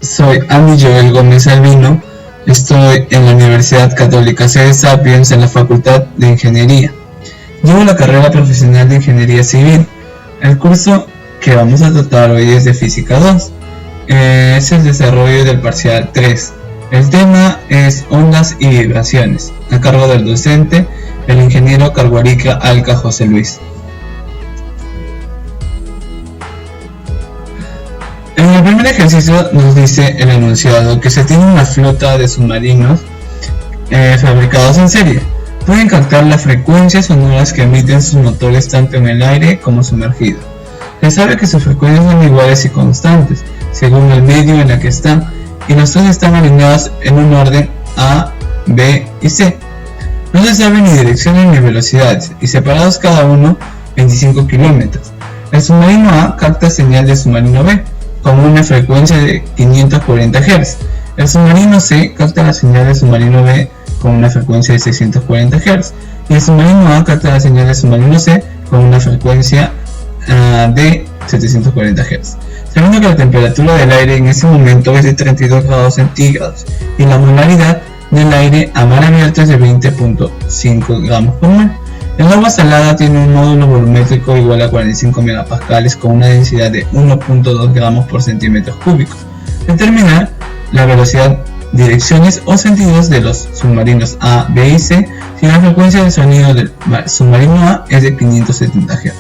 Soy Andy Joel Gómez Albino, estoy en la Universidad Católica Sede Sapiens en la Facultad de Ingeniería. Llevo la carrera profesional de Ingeniería Civil. El curso que vamos a tratar hoy es de Física 2, es el desarrollo del parcial 3. El tema es ondas y vibraciones, a cargo del docente, el ingeniero Carguarica Alca José Luis. En el primer ejercicio nos dice el enunciado que se tiene una flota de submarinos fabricados en serie. Pueden captar las frecuencias sonoras que emiten sus motores tanto en el aire como sumergidos. Se sabe que sus frecuencias son iguales y constantes, según el medio en el que están, y los tres están alineados en un orden A, B y C. No se sabe ni direcciones ni velocidades, y separados cada uno 25 kilómetros. El submarino A capta señal del submarino B con una frecuencia de 540 Hz. El submarino C capta la señal del submarino B con una frecuencia de 640 Hz. Y el submarino A capta la señal del submarino C con una frecuencia de 740 Hz. Sabiendo que la temperatura del aire en ese momento es de 32 grados centígrados y la molaridad del aire a mar abierto es de 20.5 gramos por mol. El agua salada tiene un módulo volumétrico igual a 45 megapascales con una densidad de 1.2 gramos por centímetros cúbicos. Determinar la velocidad, direcciones o sentidos de los submarinos A, B y C si la frecuencia de sonido del submarino A es de 570 Hz.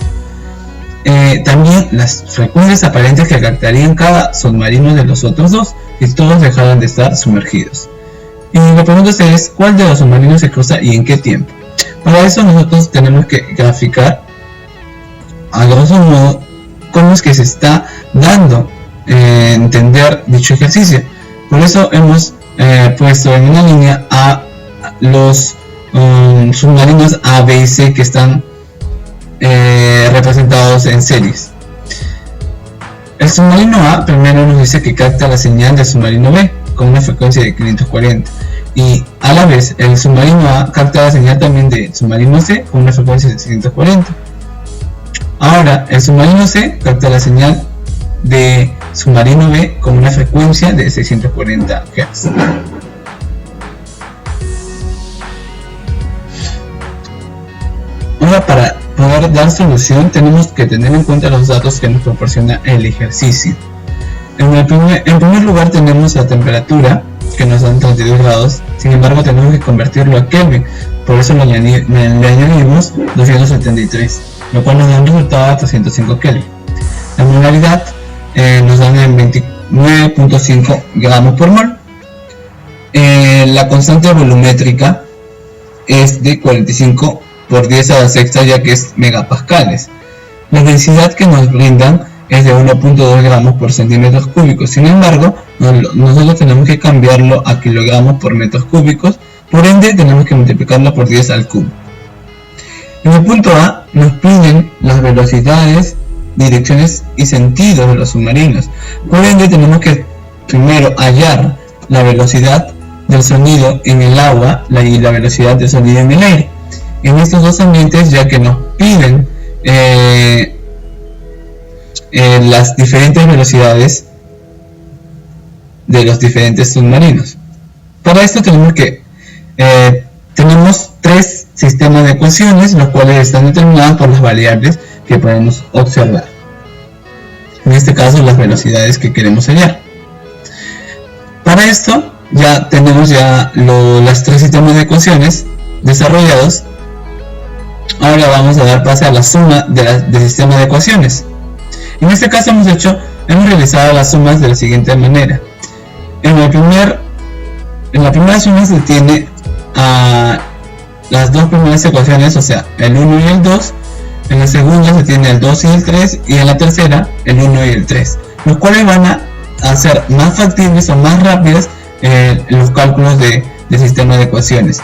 También las frecuencias aparentes que captarían cada submarino de los otros dos si todos dejaran de estar sumergidos. Y la pregunta es ¿cuál de los submarinos se cruza y en qué tiempo? Para eso nosotros tenemos que graficar a grosso modo cómo es que se está dando entender dicho ejercicio. Por eso hemos puesto en una línea a los submarinos A, B y C que están representados en series. El submarino A primero nos dice que capta la señal del submarino B con una frecuencia de 540 y a la vez el submarino A capta la señal también del submarino C con una frecuencia de 640. Ahora el submarino C capta la señal de submarino B con una frecuencia de 640 Hz. Ahora, para poder dar solución tenemos que tener en cuenta los datos que nos proporciona el ejercicio. En primer lugar tenemos la temperatura que nos dan 32 grados, sin embargo tenemos que convertirlo a Kelvin, por eso le añadimos 273, lo cual nos da un resultado de 305 Kelvin. La molaridad nos dan en 29.5 gramos por mol. La constante volumétrica es de 45 por 10 a la sexta, ya que es megapascales. La densidad que nos brindan es de 1.2 gramos por centímetros cúbicos. Sin embargo, nosotros tenemos que cambiarlo a kilogramos por metros cúbicos, por ende tenemos que multiplicarlo por 10 al cubo. En el punto A nos piden las velocidades, direcciones y sentidos de los submarinos. Por ende tenemos que primero hallar la velocidad del sonido en el agua y la velocidad del sonido en el aire. En estos dos ambientes, ya que nos piden las diferentes velocidades de los diferentes submarinos. Para esto tenemos tres sistemas de ecuaciones, los cuales están determinados por las variables que podemos observar. En este caso, las velocidades que queremos hallar. Para esto ya tenemos los tres sistemas de ecuaciones desarrollados. Ahora vamos a dar pase a la suma del sistema de ecuaciones. En este caso hemos realizado las sumas de la siguiente manera. En la primera suma se tiene a las dos primeras ecuaciones, o sea, el 1 y el 2. En la segunda se tiene el 2 y el 3. Y en la tercera, el 1 y el 3. Los cuales van a hacer más factibles o más rápidos los cálculos del sistema de ecuaciones.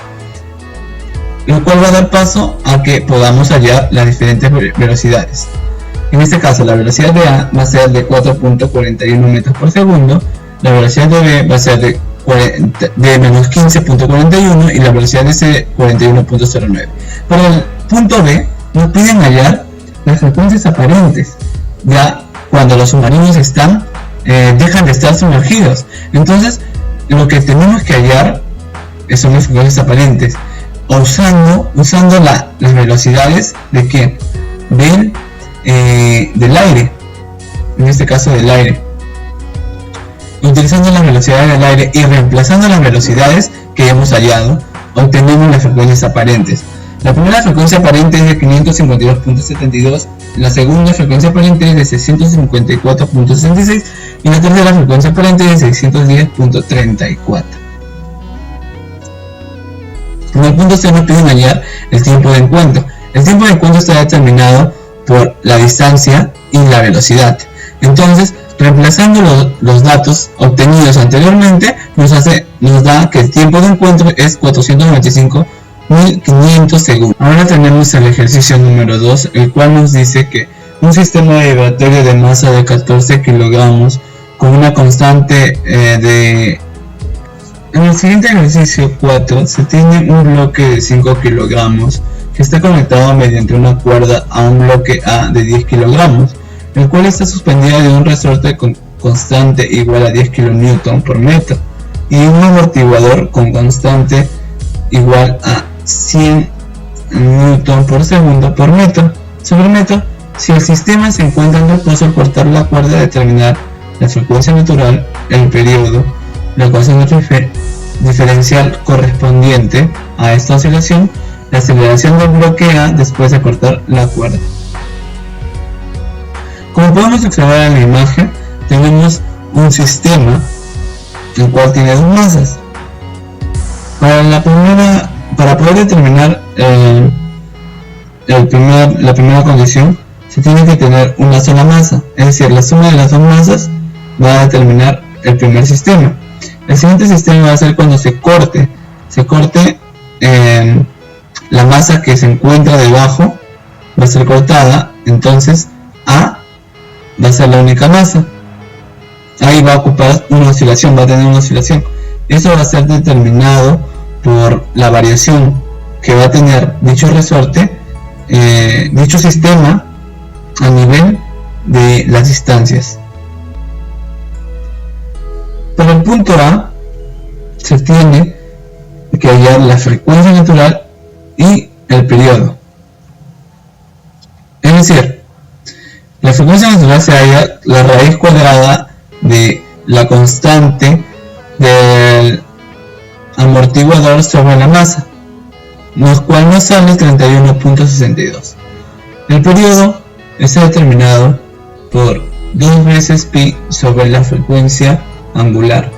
Lo cual va a dar paso a que podamos hallar las diferentes velocidades. En este caso, la velocidad de A va a ser de 4.41 metros por segundo, la velocidad de B va a ser de menos 15.41 y la velocidad de C 41.09. Para el punto B nos piden hallar las frecuencias aparentes, ya cuando los submarinos están dejan de estar sumergidos. Entonces lo que tenemos que hallar son las frecuencias aparentes, usando las velocidades de ¿qué? Del aire, en este caso del aire, utilizando las velocidades del aire y reemplazando las velocidades que hemos hallado, obtenemos las frecuencias aparentes. La primera frecuencia aparente es de 552.72, la segunda frecuencia aparente es de 654.66 y la tercera frecuencia aparente es de 610.34. En el punto C nos piden hallar el tiempo de encuentro. El tiempo de encuentro está determinado por la distancia y la velocidad. Entonces, reemplazando los datos obtenidos anteriormente, nos da que el tiempo de encuentro es 495.500 segundos. Ahora tenemos el ejercicio número 2, el cual nos dice que un sistema vibratorio de masa de 14 kilogramos con una constante En el siguiente ejercicio 4 se tiene un bloque de 5 kilogramos que está conectado mediante una cuerda a un bloque A de 10 kilogramos, el cual está suspendido de un resorte con constante igual a 10 kN por metro y un amortiguador con constante igual a 100 Newton por segundo por metro sobre metro. Si el sistema se encuentra en reposo, al cortar la cuerda, determinar la frecuencia natural, el periodo, la ecuación diferencial correspondiente a esta oscilación, la aceleración del bloque A después de cortar la cuerda. Como podemos observar en la imagen, tenemos un sistema el cual tiene dos masas. Para poder determinar la primera condición, se tiene que tener una sola masa, es decir, la suma de las dos masas va a determinar el primer sistema. El siguiente sistema va a ser cuando se corte la masa que se encuentra debajo, va a ser cortada, entonces A va a ser la única masa. Ahí va a ocupar una oscilación, va a tener una oscilación. Eso va a ser determinado por la variación que va a tener dicho resorte, dicho sistema a nivel de las distancias. Para el punto A se tiene que hallar la frecuencia natural y el periodo. Es decir, la frecuencia natural se halla la raíz cuadrada de la constante del amortiguador sobre la masa, lo cual nos sale 31.62. El periodo está determinado por 2 veces pi sobre la frecuencia angular,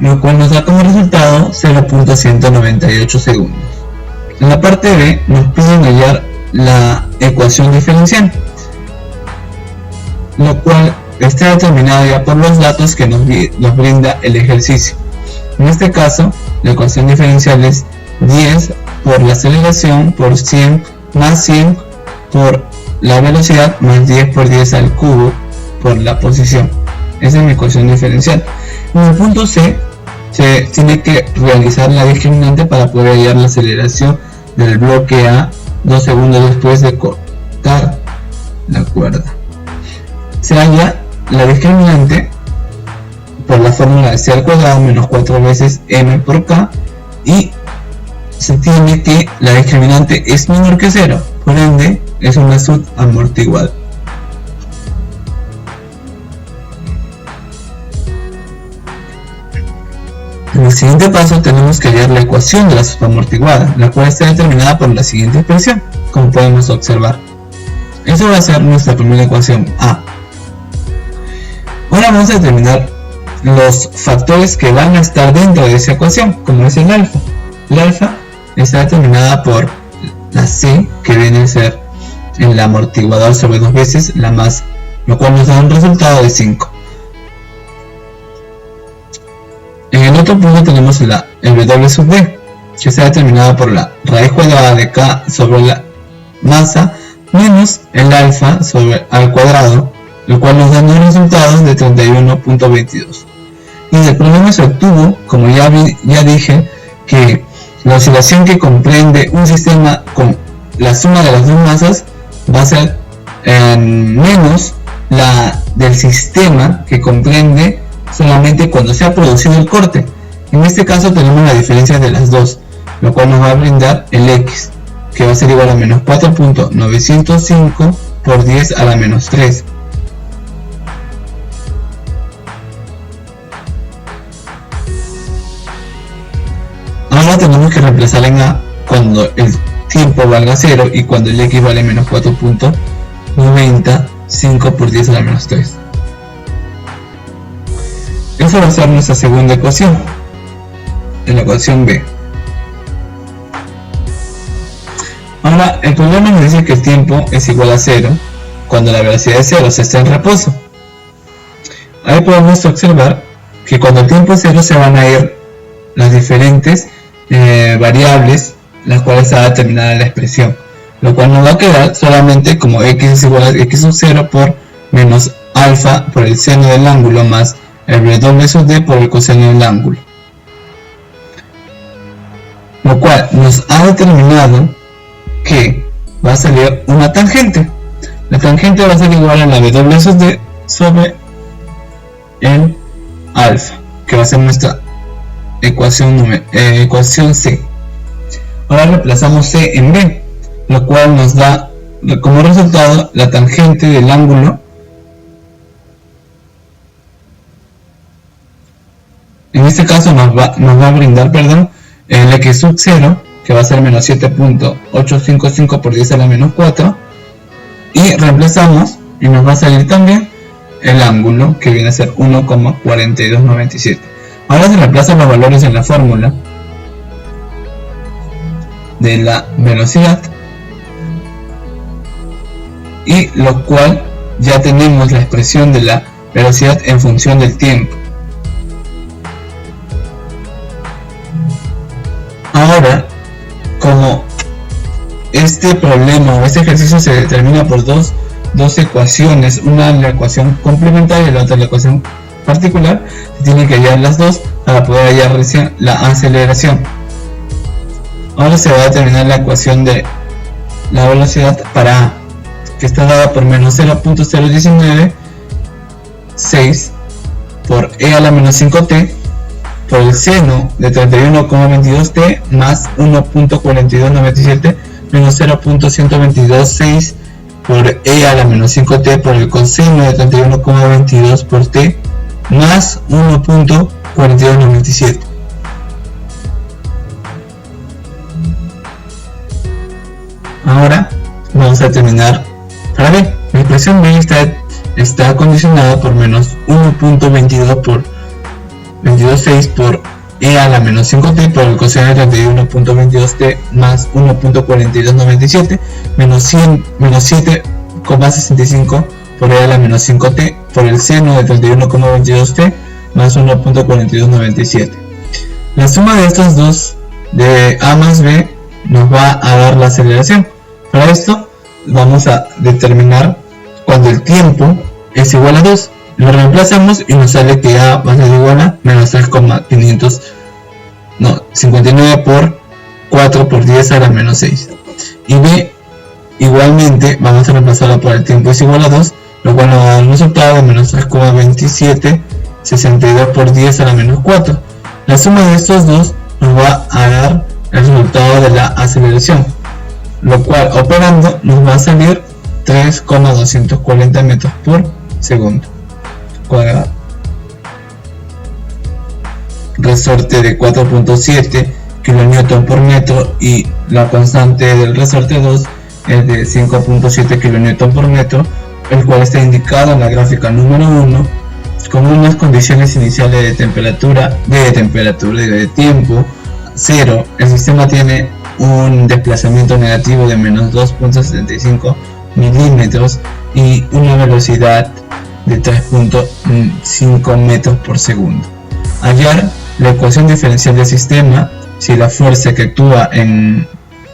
lo cual nos da como resultado 0.198 segundos. En la parte B nos piden hallar la ecuación diferencial, lo cual está determinado ya por los datos que nos brinda el ejercicio. En este caso, la ecuación diferencial es 10 por la aceleración por 100 más 100 por la velocidad más 10 por 10 al cubo por la posición. Esa es mi ecuación diferencial. En el punto C se tiene que realizar la discriminante para poder hallar la aceleración del bloque A 2 segundos después de cortar la cuerda. Se halla la discriminante por la fórmula de C al cuadrado menos 4 veces M por K, y se tiene que la discriminante es menor que 0, por ende es una subamortiguada. En el siguiente paso tenemos que hallar la ecuación de la subamortiguada, la cual está determinada por la siguiente expresión, como podemos observar. Eso va a ser nuestra primera ecuación A. Ahora vamos a determinar los factores que van a estar dentro de esa ecuación, como es el alfa. El alfa está determinada por la C, que viene a ser el amortiguador sobre 2 veces la masa, lo cual nos da un resultado de 5. En el otro punto tenemos el W sub D, que está determinado por la raíz cuadrada de K sobre la masa menos el alfa al cuadrado, lo cual nos da un resultado de 31.22. Y del problema se obtuvo, como ya dije, que la oscilación que comprende un sistema con la suma de las dos masas va a ser menos la del sistema, que comprende solamente cuando se ha producido el corte. En este caso tenemos la diferencia de las dos, lo cual nos va a brindar el x, que va a ser igual a menos 4.905 por 10 a la menos 3. Ahora tenemos que reemplazar en a cuando el tiempo valga 0 y cuando el x vale menos 4.95 por 10 a la menos 3. Esa va a ser nuestra segunda ecuación, en la ecuación B. Ahora, el problema nos dice que el tiempo es igual a 0 cuando la velocidad es 0, se está en reposo. Ahí podemos observar que cuando el tiempo es 0 se van a ir las diferentes variables las cuales está determinada la expresión, lo cual nos va a quedar solamente como x es igual a x sub 0 por menos alfa por el seno del ángulo más el w sub d por el coseno del ángulo, lo cual nos ha determinado que va a salir una tangente. La tangente va a ser igual a la w sub d sobre el alfa, que va a ser nuestra ecuación C. Ahora reemplazamos C en B, lo cual nos da como resultado la tangente del ángulo. En este caso nos va a brindar, el x sub 0, que va a ser menos 7.855 por 10 a la menos 4, y reemplazamos y nos va a salir también el ángulo, que viene a ser 1,4297. Ahora se reemplazan los valores en la fórmula de la velocidad, y lo cual ya tenemos la expresión de la velocidad en función del tiempo. Ahora, como este problema o este ejercicio se determina por dos ecuaciones, una la ecuación complementaria y la otra la ecuación particular, se tienen que hallar las dos para poder hallar recién la aceleración. Ahora se va a determinar la ecuación de la velocidad para A, que está dada por menos 0.0196 por e a la menos 5t por el seno de 31,22t más 1.4297 menos 0.1226 por e a la menos 5t por el coseno de 31,22 por t más 1.4297. Ahora vamos a terminar para B. La expresión B está condicionada por menos 1.22 por 22,6 por e a la menos 5t por el coseno de 31.22t más 1.4297 menos 7,65 por e a la menos 5t por el seno de 31,22t más 1.4297. La suma de estos dos, de A más B, nos va a dar la aceleración. Para esto vamos a determinar cuando el tiempo es igual a 2. Lo reemplazamos y nos sale que A va a ser igual a menos 3,59 por 4 por 10 a la menos 6. Y B igualmente vamos a reemplazarlo por el tiempo es igual a 2, lo cual nos da un resultado de menos 3,2762 por 10 a la menos 4. La suma de estos dos nos va a dar el resultado de la aceleración, lo cual operando nos va a salir 3,240 metros por segundo cuadrado. Resorte de 4.7 kN por metro y la constante del resorte 2 es de 5.7 kN por metro, el cual está indicado en la gráfica número 1 con unas condiciones iniciales de temperatura y de tiempo 0. El sistema tiene un desplazamiento negativo de menos 2.75 milímetros y una velocidad de 3.5 metros por segundo. Hallar la ecuación diferencial del sistema si la fuerza que actúa en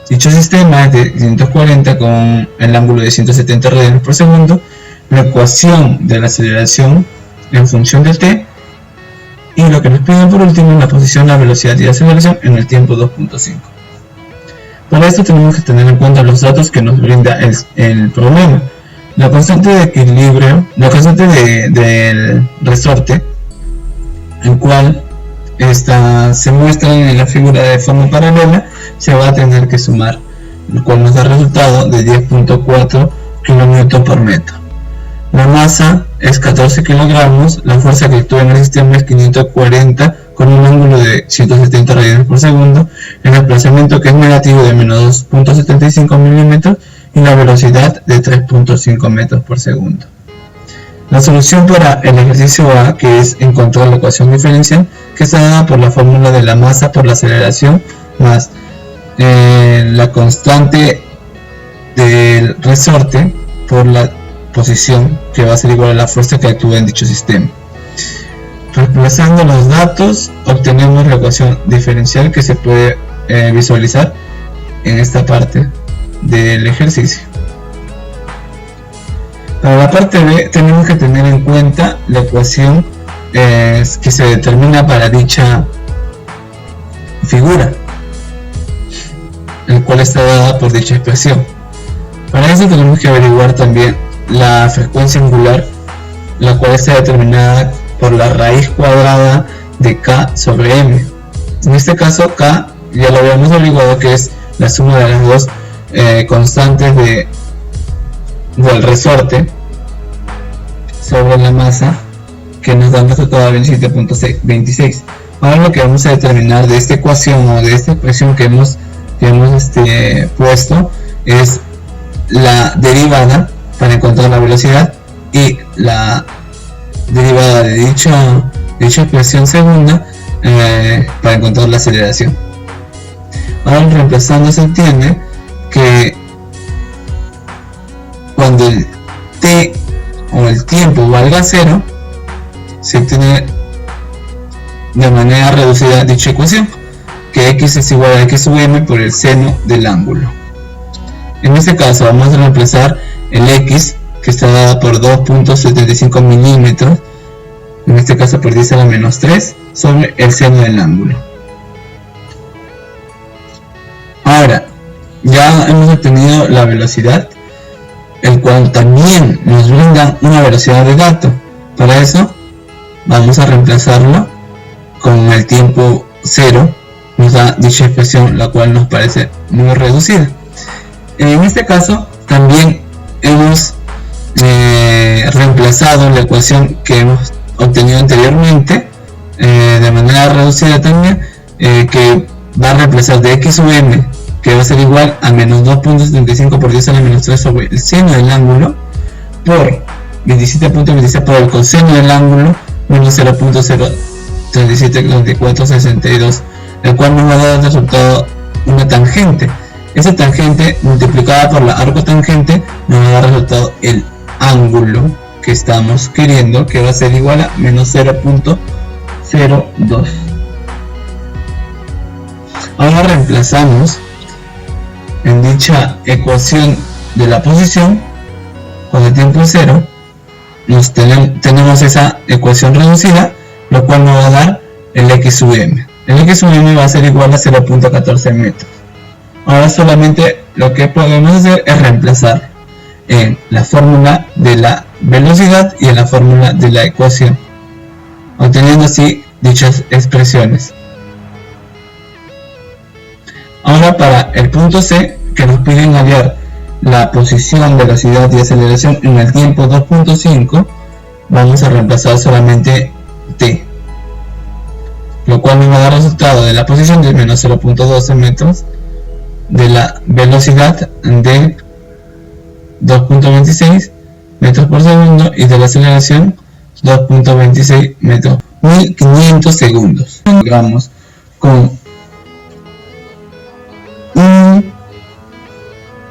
dicho sistema es de 540 con el ángulo de 170 radianes por segundo, la ecuación de la aceleración en función del t, y lo que nos piden por último es la posición, la velocidad y la aceleración en el tiempo 2.5. Para esto tenemos que tener en cuenta los datos que nos brinda el problema. La constante de equilibrio, la constante del resorte, el cual se muestra en la figura de forma paralela, se va a tener que sumar, el cual nos da resultado de 10.4 kN por metro. La masa es 14 kilogramos, la fuerza que actúa en el sistema es 540 con un ángulo de 170 radianes por segundo, el desplazamiento que es negativo de menos 2.75 milímetros y la velocidad de 3.5 metros por segundo. La solución para el ejercicio A, que es encontrar la ecuación diferencial, que está dada por la fórmula de la masa por la aceleración más la constante del resorte por la posición, que va a ser igual a la fuerza que actúa en dicho sistema. Reemplazando los datos, obtenemos la ecuación diferencial que se puede visualizar en esta parte del ejercicio. Para la parte B tenemos que tener en cuenta la ecuación que se determina para dicha figura, el cual está dada por dicha expresión. Para eso tenemos que averiguar también la frecuencia angular, la cual está determinada por la raíz cuadrada de K sobre M. En este caso K ya lo habíamos averiguado, que es la suma de las dos constantes del resorte sobre la masa, que nos da un resultado de 27.26. Ahora lo que vamos a determinar de esta ecuación o de esta expresión que hemos puesto es la derivada para encontrar la velocidad y la derivada de dicha expresión segunda para encontrar la aceleración. Ahora, reemplazando, se entiende que cuando el t o el tiempo valga 0, se obtiene de manera reducida dicha ecuación, que x es igual a x sub m por el seno del ángulo. En este caso vamos a reemplazar el x, que está dada por 2.75 milímetros, en este caso por 10 a la menos 3, sobre el seno del ángulo. Ahora, ya hemos obtenido la velocidad, el cual también nos brinda una velocidad de dato. Para eso vamos a reemplazarlo con el tiempo 0, nos da dicha expresión, la cual nos parece muy reducida. En este caso también hemos reemplazado la ecuación que hemos obtenido anteriormente de manera reducida también, que va a reemplazar de x sub m, que va a ser igual a menos 2.75 por 10 a la menos 3 sobre el seno del ángulo, por 27.26 por el coseno del ángulo, menos 0.0372462, el cual nos va a dar el resultado una tangente. Esa tangente multiplicada por la arcotangente nos va a dar resultado el ángulo que estamos queriendo, que va a ser igual a menos 0.02. Ahora reemplazamos en dicha ecuación de la posición con el tiempo 0, tenemos esa ecuación reducida, lo cual nos va a dar el x sub m. El x sub m va a ser igual a 0.14 metros. Ahora solamente lo que podemos hacer es reemplazar en la fórmula de la velocidad y en la fórmula de la ecuación, obteniendo así dichas expresiones. Ahora, para el punto C, que nos piden hallar la posición, velocidad y aceleración en el tiempo 2.5, vamos a reemplazar solamente t, lo cual nos va a dar resultado de la posición de menos 0.12 metros, de la velocidad de 2.26 metros por segundo y de la aceleración 2.26 metros, 1500 segundos. Logramos con un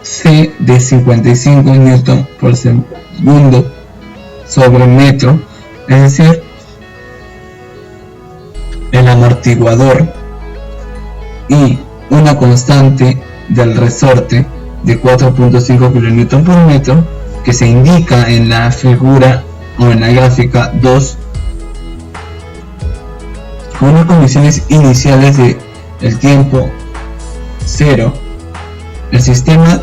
C de 55 Newton por segundo sobre metro, es decir, el amortiguador, y una constante del resorte de 4.5 kN por metro, que se indica en la figura o en la gráfica 2, con las condiciones iniciales de el tiempo 0. El sistema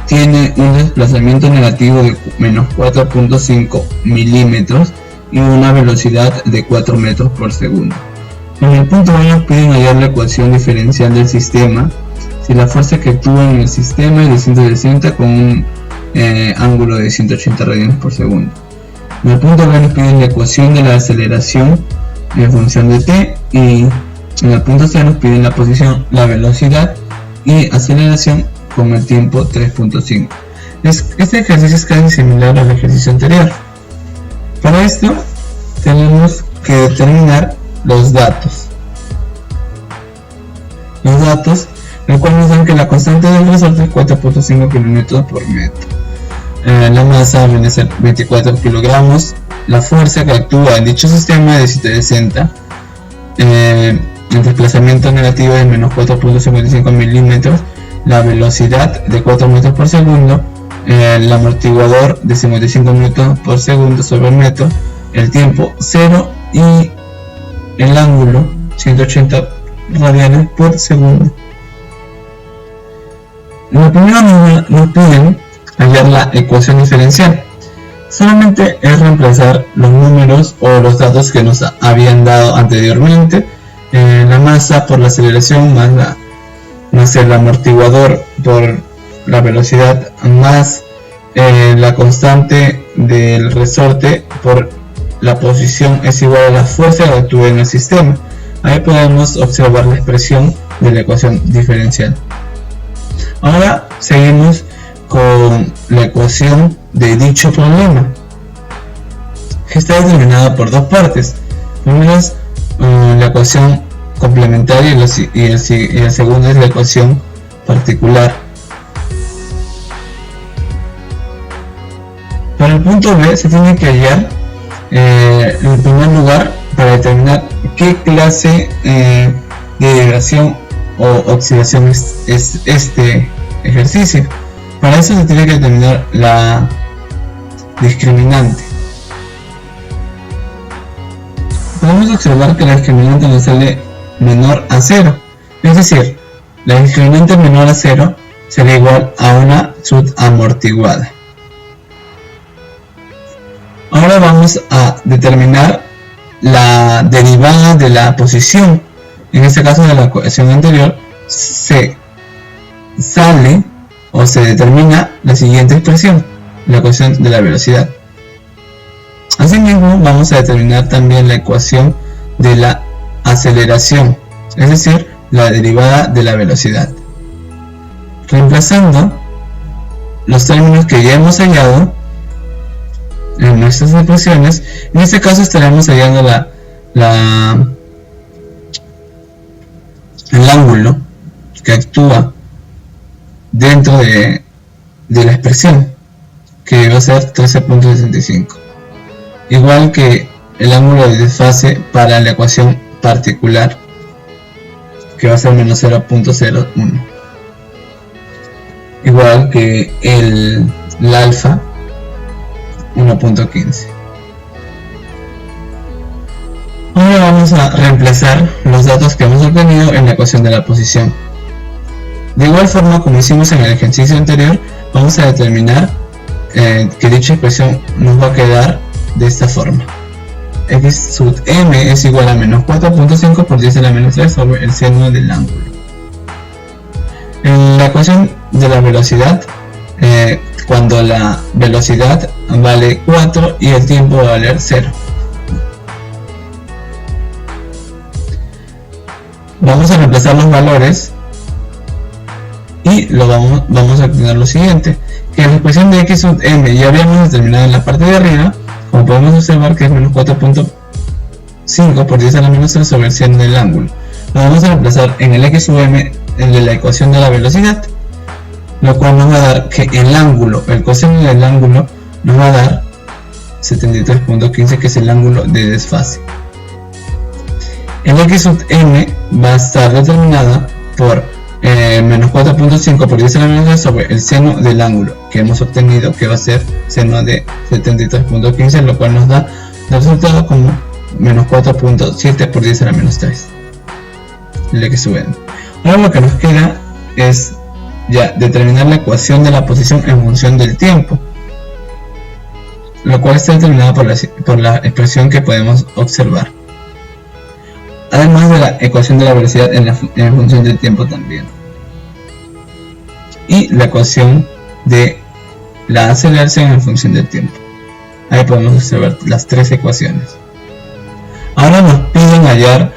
tiene un desplazamiento negativo de menos 4.5 milímetros y una velocidad de 4 metros por segundo. En el punto A nos piden hallar la ecuación diferencial del sistema si la fuerza que actúa en el sistema es de 160 con un ángulo de 180 radianes por segundo. En el punto B nos piden la ecuación de la aceleración en función de t, y en el punto C nos piden la posición, la velocidad y aceleración con el tiempo 3.5. Este ejercicio es casi similar al ejercicio anterior. Para esto tenemos que determinar los datos, el cual nos dan que la constante del resorte es 4.5 kN por metro. La masa viene a ser 24 kilogramos, la fuerza que actúa en dicho sistema es de 760, el desplazamiento negativo es menos 4.55 milímetros, la velocidad de 4 metros por segundo, el amortiguador de 55 metros por segundo sobre metro, el tiempo 0 y el ángulo 180 radianes por segundo. En la primera nos piden hallar la ecuación diferencial. Solamente es reemplazar los números o los datos que nos habían dado anteriormente. La masa por la aceleración más el amortiguador por la velocidad más la constante del resorte por la posición es igual a la fuerza que actúa en el sistema. Ahí podemos observar la expresión de la ecuación diferencial. Ahora seguimos con la ecuación de dicho problema, que está determinada por dos partes. Primero es la ecuación complementaria y el segundo es la ecuación particular. Para el punto B se tiene que hallar en primer lugar para determinar qué clase de degradación o oxidación es este ejercicio. Para eso se tiene que determinar la discriminante. Podemos observar que la discriminante nos sale menor a 0, es decir, la discriminante menor a 0 será igual a una subamortiguada. Ahora vamos a determinar la derivada de la posición. En este caso de la ecuación anterior se sale o se determina la siguiente expresión, la ecuación de la velocidad. Asimismo vamos a determinar también la ecuación de la aceleración, es decir, la derivada de la velocidad. Reemplazando los términos que ya hemos hallado en nuestras ecuaciones, en este caso estaremos hallando el ángulo que actúa dentro de la expresión, que va a ser 13.65, igual que el ángulo de desfase para la ecuación particular, que va a ser menos 0.01, igual que el alfa 1.15. Ahora vamos a reemplazar los datos que hemos obtenido en la ecuación de la posición. De igual forma como hicimos en el ejercicio anterior, vamos a determinar que dicha expresión nos va a quedar de esta forma: x sub m es igual a menos 4.5 por 10 a la menos 3 sobre el seno del ángulo. En la ecuación de la velocidad, cuando la velocidad vale 4 y el tiempo va a valer 0. Vamos a reemplazar los valores y vamos a obtener lo siguiente, que la expresión de x sub m ya habíamos determinado en la parte de arriba, como podemos observar que es menos 4.5 por 10 a la menos 3 sobre el seno del ángulo. Lo vamos a reemplazar en el x sub m, el de la ecuación de la velocidad, lo cual nos va a dar que el ángulo, el coseno del ángulo, nos va a dar 73.15, que es el ángulo de desfase. El x sub m va a estar determinada por menos 4.5 por 10 a la menos 3 sobre el seno del ángulo que hemos obtenido, que va a ser seno de 73.15, lo cual nos da el resultado como menos 4.7 por 10 a la menos 3, el x sub m. Ahora lo que nos queda es ya determinar la ecuación de la posición en función del tiempo, lo cual está determinado por la expresión que podemos observar, además de la ecuación de la velocidad en función del tiempo también, y la ecuación de la aceleración en función del tiempo. Ahí podemos observar las tres ecuaciones. Ahora nos piden hallar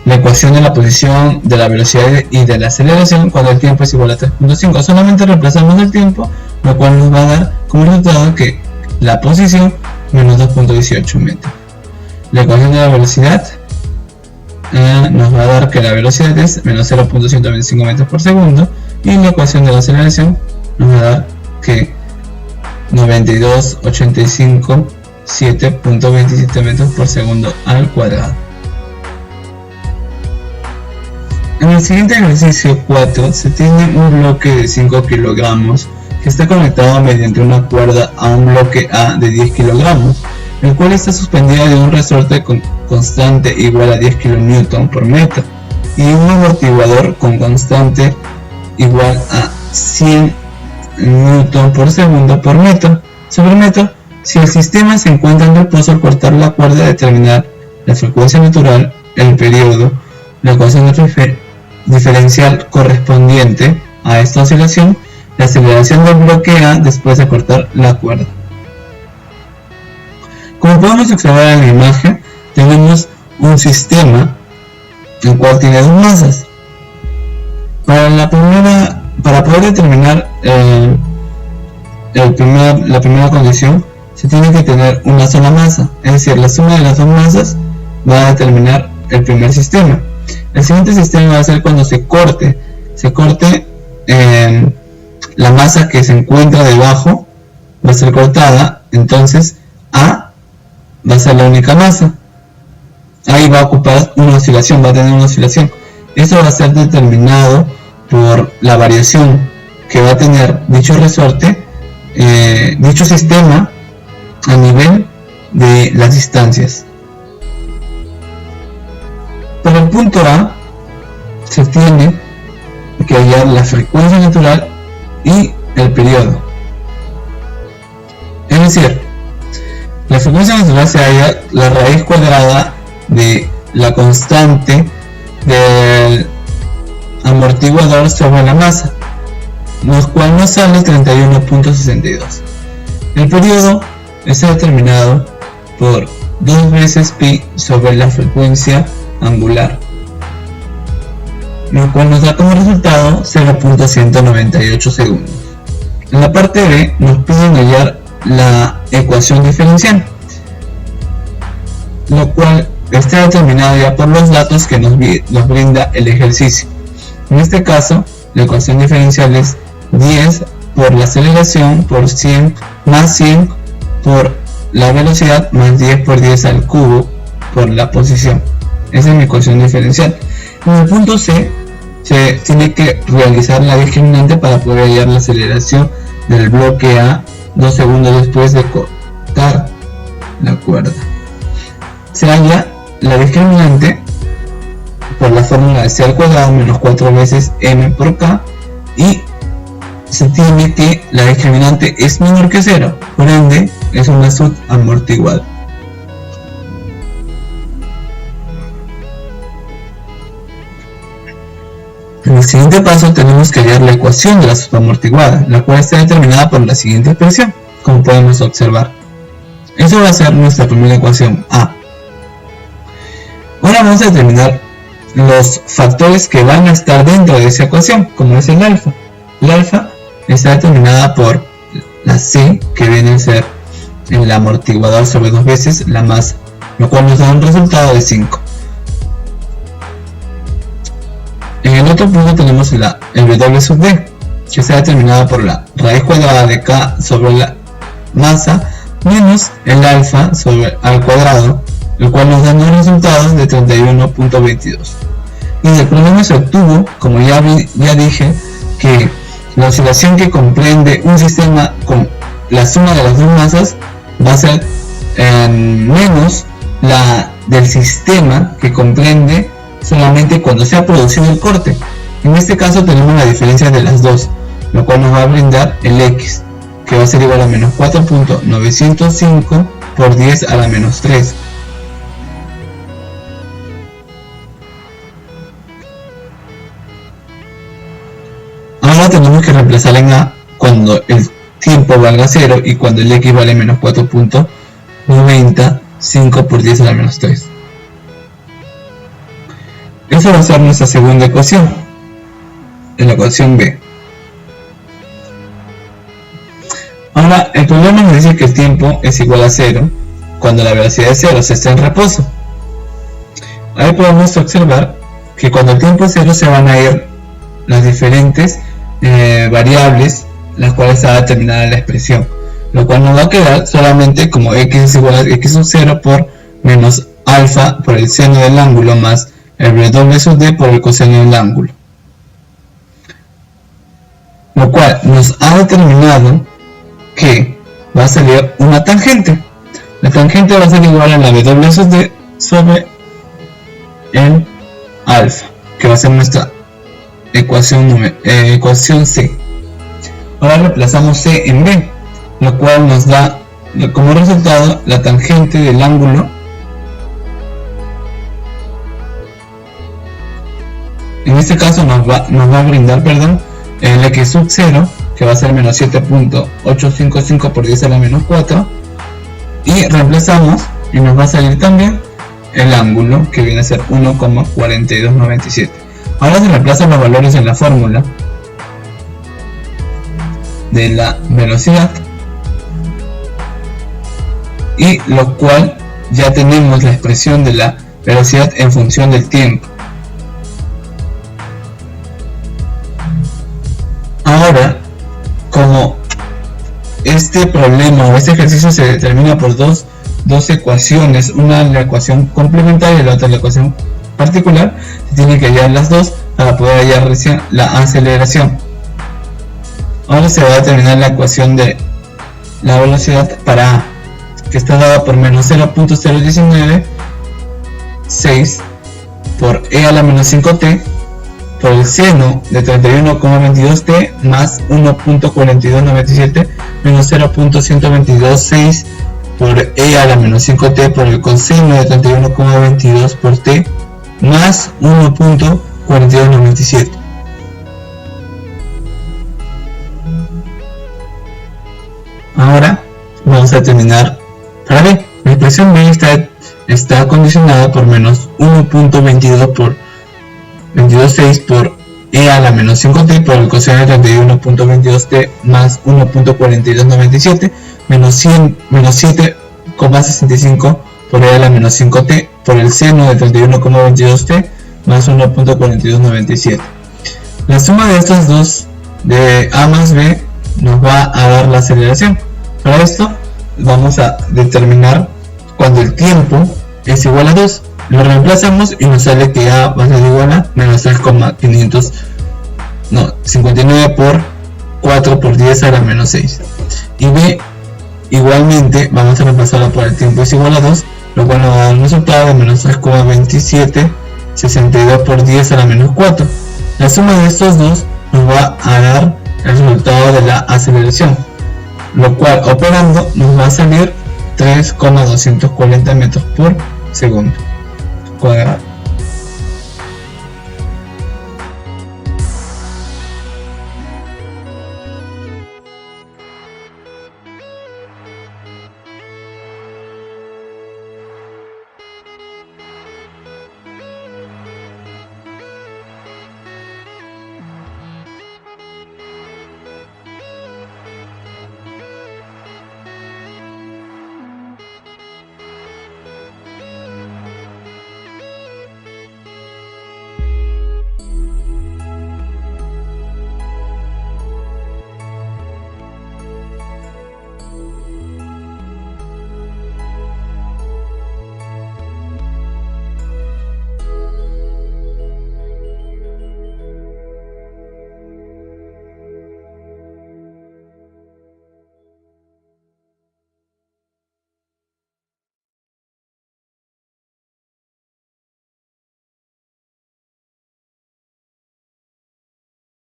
la ecuación de la posición, de la velocidad y de la aceleración cuando el tiempo es igual a 3.5. Solamente reemplazamos el tiempo, lo cual nos va a dar como resultado que la posición menos 2.18 metros. La ecuación de la velocidad nos va a dar que la velocidad es menos 0.125 metros por segundo, y la ecuación de la aceleración nos va a dar que 92.85 7.27 metros por segundo al cuadrado. En el siguiente ejercicio 4 se tiene un bloque de 5 kilogramos que está conectado mediante una cuerda a un bloque A de 10 kilogramos, el cual está suspendido de un resorte con constante igual a 10 kN por metro y un amortiguador con constante igual a 100 N por segundo por metro sobre metro. Si el sistema se encuentra en reposo, al cortar la cuerda, determinar la frecuencia natural, el periodo, la ecuación diferencial correspondiente a esta oscilación, la aceleración del bloque A después de cortar la cuerda. Como podemos observar en la imagen, tenemos un sistema el cual tiene dos masas. Para poder determinar la primera condición, se tiene que tener una sola masa, es decir, la suma de las dos masas va a determinar el primer sistema. El siguiente sistema va a ser cuando se corte la masa que se encuentra debajo, va a ser cortada, entonces A va a ser la única masa. Ahí va a ocupar una oscilación, va a tener una oscilación. Esto va a ser determinado por la variación que va a tener dicho resorte, dicho sistema, a nivel de las distancias. Para el punto A se tiene que hallar la frecuencia natural y el periodo. Es decir, la frecuencia natural se halla la raíz cuadrada de la constante del amortiguador sobre la masa, lo cual nos sale 31.62. El periodo está determinado por 2 veces pi sobre la frecuencia angular, lo cual nos da como resultado 0.198 segundos. En la parte B nos piden hallar la ecuación diferencial, lo cual está determinado ya por los datos que nos brinda el ejercicio. En este caso, la ecuación diferencial es 10 por la aceleración por 100 más 100 por la velocidad más 10 por 10 al cubo por la posición. Esa es mi ecuación diferencial. En el punto C se tiene que realizar la discriminante para poder hallar la aceleración del bloque A 2 segundos después de cortar la cuerda. Se halla la discriminante por la fórmula de C al cuadrado menos 4 veces M por K, y se tiene que la discriminante es menor que 0, por ende es una subamortiguada. En el siguiente paso tenemos que hallar la ecuación de la subamortiguada, la cual está determinada por la siguiente expresión, como podemos observar. Eso va a ser nuestra primera ecuación A. Ahora vamos a determinar los factores que van a estar dentro de esa ecuación, como es el alfa. El alfa está determinada por la C, que viene a ser el amortiguador sobre 2 veces la masa, lo cual nos da un resultado de 5. En el otro punto tenemos el W sub D, que está determinada por la raíz cuadrada de K sobre la masa menos el alfa al cuadrado, el cual nos da unos resultados de 31.22. Y del problema se obtuvo, como ya dije, que la oscilación que comprende un sistema con la suma de las dos masas va a ser menos la del sistema que comprende solamente cuando se ha producido el corte. En este caso tenemos la diferencia de las dos, lo cual nos va a brindar el x, que va a ser igual a menos 4.905 por 10 a la menos 3. Ahora tenemos que reemplazar en a cuando el tiempo valga 0 y cuando el x vale menos 4.95 por 10 a la menos 3. Esa va a ser nuestra segunda ecuación, en la ecuación B. Ahora, el problema nos dice que el tiempo es igual a 0 cuando la velocidad es 0, se está en reposo. Ahí podemos observar que cuando el tiempo es 0 se van a ir las diferentes variables las cuales está determinada la expresión, lo cual nos va a quedar solamente como x es igual a x sub 0 por menos alfa por el seno del ángulo más el w sub d por el coseno del ángulo, lo cual nos ha determinado que va a salir una tangente. La tangente va a ser igual a la w sub d sobre el alfa, que va a ser nuestra ecuación C. Ahora reemplazamos C en B, lo cual nos da como resultado la tangente del ángulo en este caso nos va a brindar el x sub 0, que va a ser menos 7.855 por 10 a la menos 4, y reemplazamos y nos va a salir también el ángulo, que viene a ser 1,4297. Ahora se reemplazan los valores en la fórmula de la velocidad, y lo cual ya tenemos la expresión de la velocidad en función del tiempo. Ahora, como este problema o este ejercicio se determina por dos ecuaciones, una la ecuación complementaria y la otra la ecuación particular, se tienen que hallar las dos para poder hallar recién la aceleración. Ahora se va a determinar la ecuación de la velocidad para A, que está dada por menos 0.0196 por e a la menos 5t por el seno de 31,22t más 1.4297 menos 0.1226 por e a la menos 5t por el coseno de 31,22 por t más 1.4297. Ahora vamos a terminar para B. La expresión B está condicionada por menos 1.22 por 22.6 por e a la menos 5t por el coseno de 31.22t más 1.4297 menos 7,65 por e a la menos 5t por el seno de 31,22t más 1.4297. La suma de estos dos de A más B nos va a dar la aceleración. Para esto vamos a determinar cuando el tiempo es igual a 2. Lo reemplazamos y nos sale que A va a ser igual a menos 3,559 por 4 por 10 a la menos 6. Y B igualmente vamos a reemplazarlo por el tiempo es igual a 2, lo cual nos va a dar un resultado de menos 3,2762 por 10 a la menos 4. La suma de estos dos nos va a dar el resultado de la aceleración, lo cual operando nos va a salir 3,240 metros por segundo cuadrado.